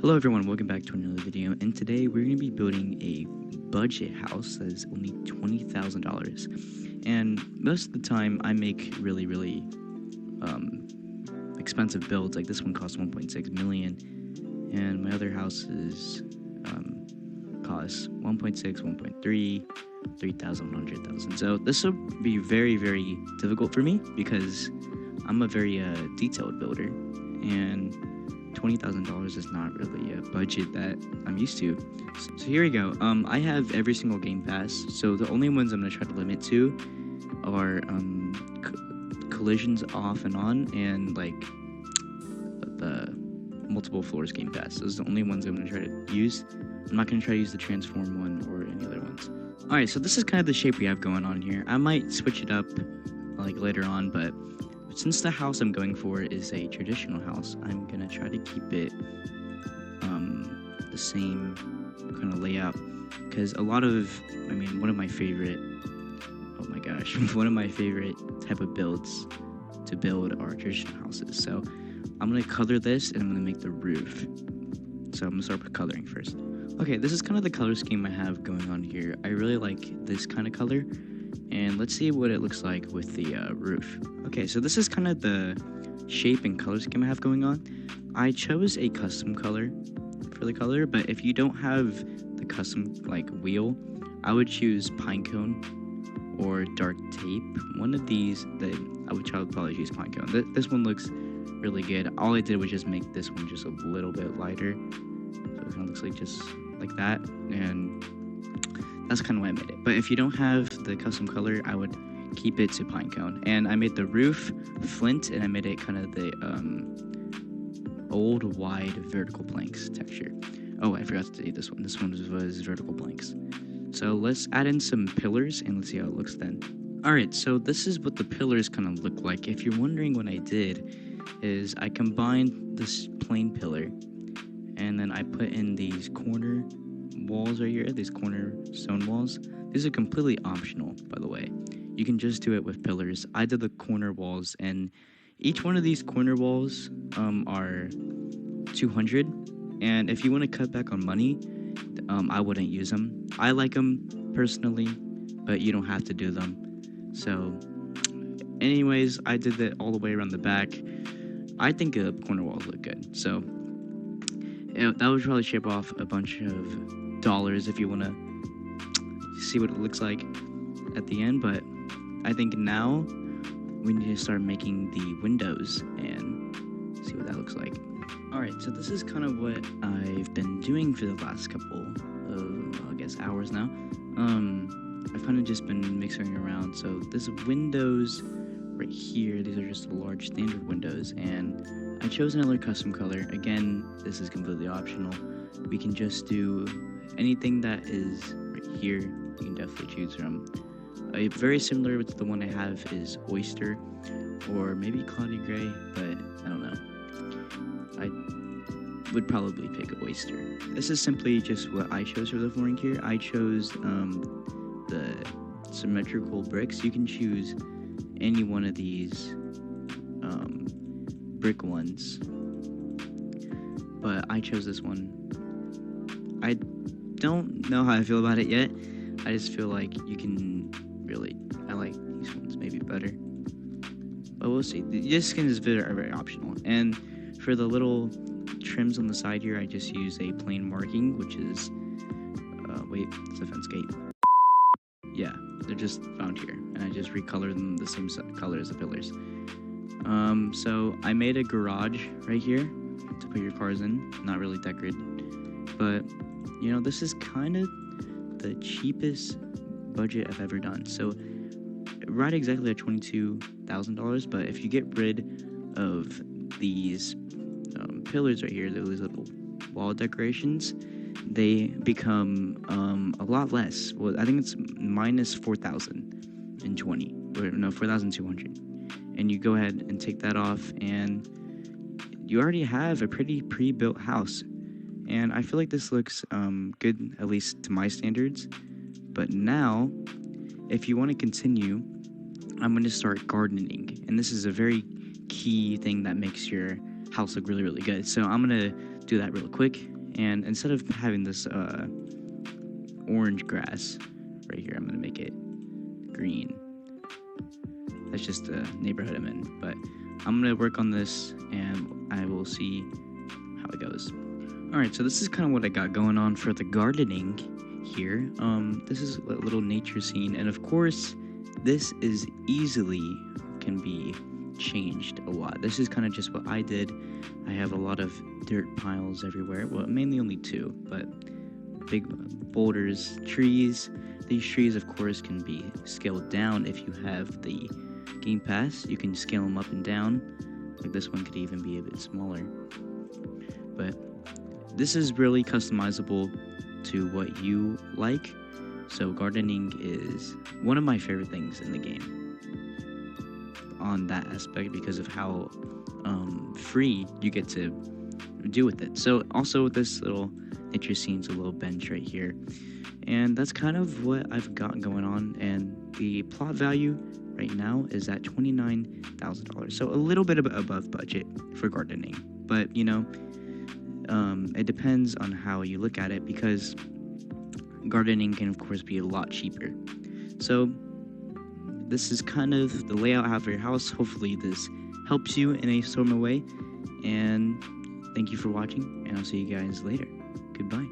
Hello everyone, welcome back to another video, and today we're going to be building a budget house that is only $20,000. And most of the time I make really expensive builds, like this one costs 1.6 million, and my other houses cost 1.6, 1.3, 3,000, 100,000. So this will be very difficult for me because I'm a very detailed builder, and $20,000 is not really a budget that I'm used to. So here we go. I have every single game pass, so the only ones I'm gonna try to limit to are collisions off and on, and like the multiple floors game pass. Those are the only ones I'm gonna try to use. I'm not gonna try to use the transform one or any other ones. Alright, so this is kind of the shape we have going on here. I might switch it up like later on, but since the house I'm going for is a traditional house, I'm gonna try to keep it the same kind of layout, because one of my favorite, oh my gosh, one of my favorite type of builds to build are traditional houses. So I'm gonna color this and I'm gonna make the roof. So I'm gonna start with coloring first. Okay, this is kind of the color scheme I have going on here. I really like this kind of color, and let's see what it looks like with the roof. Okay, so this is kind of the shape and color scheme I have going on. I chose a custom color for the color, but if you don't have the custom like wheel, I would choose pine cone or dark tape. One of these that I would probably choose pine cone. This one looks really good. All I did was just make this one just a little bit lighter, so it kind of looks like just like that, and that's kind of why I made it. But if you don't have the custom color, I would keep it to pine cone. And I made the roof flint, and I made it kind of the old wide vertical planks texture. Oh, I forgot to do this one. This one was vertical planks. So let's add in some pillars and let's see how it looks then. Alright, so this is what the pillars kind of look like. If you're wondering what I did, is I combined this plain pillar, and then I put in these corner walls right here, these corner stone walls. These are completely optional, by the way. You can just do it with pillars. I did the corner walls, and each one of these corner walls are 200. And if you want to cut back on money, I wouldn't use them. I like them personally, but you don't have to do them. So anyways, I did that all the way around the back. I think the corner walls look good, so that would probably shape off a bunch of dollars if you want to see what it looks like at the end. But I think now we need to start making the windows and see what that looks like. Alright, so this is kind of what I've been doing for the last couple of, I guess, hours now. I've kind of just been mixing around. So this windows right here, these are just large standard windows, and I chose another custom color. Again, this is completely optional. We can just do anything that is right here. You can definitely choose from. Very similar to the one I have is oyster, or maybe cloudy gray, but I don't know. I would probably pick oyster. This is simply just what I chose for the flooring here. I chose the symmetrical bricks. You can choose any one of these brick ones, but I chose this one. I don't know how I feel about it yet. I just feel like I like these ones maybe better, but we'll see. This skin is very optional. And for the little trims on the side here, I just use a plain marking, which is wait, it's a fence gate. Yeah, they're just found here, and I just recolored them the same color as the pillars. So I made a garage right here to put your cars in. Not really decorated, but you know, this is kind of the cheapest budget I've ever done. So right exactly at $22,000, but if you get rid of these pillars right here, those little wall decorations, they become a lot less. Well, I think it's minus 4,020, or no, 4,200. And you go ahead and take that off, and you already have a pretty pre-built house. And I feel like this looks good, at least to my standards. But now, if you want to continue, I'm going to start gardening. And this is a very key thing that makes your house look really good. So I'm going to do that real quick. And instead of having this orange grass right here, I'm gonna make it green. That's just the neighborhood I'm in, but I'm gonna work on this and I will see how it goes. Alright, so this is kind of what I got going on for the gardening here. This is a little nature scene, and of course this is easily can be changed a lot. This is kind of just what I did. I have a lot of dirt piles everywhere, well, mainly only two, but big boulders, trees. These trees of course can be scaled down if you have the Game Pass. You can scale them up and down, like this one could even be a bit smaller, but this is really customizable to what you like. So gardening is one of my favorite things in the game on that aspect, because of how free you get to do with it. So also this little nature scene's a little bench right here, and that's kind of what I've got going on. And the plot value right now is at $29,000, so a little bit above budget for gardening, but you know, it depends on how you look at it, because gardening can of course be a lot cheaper. So this is kind of the layout I have for your house. Hopefully this helps you in a sort of way, and thank you for watching, and I'll see you guys later. Goodbye.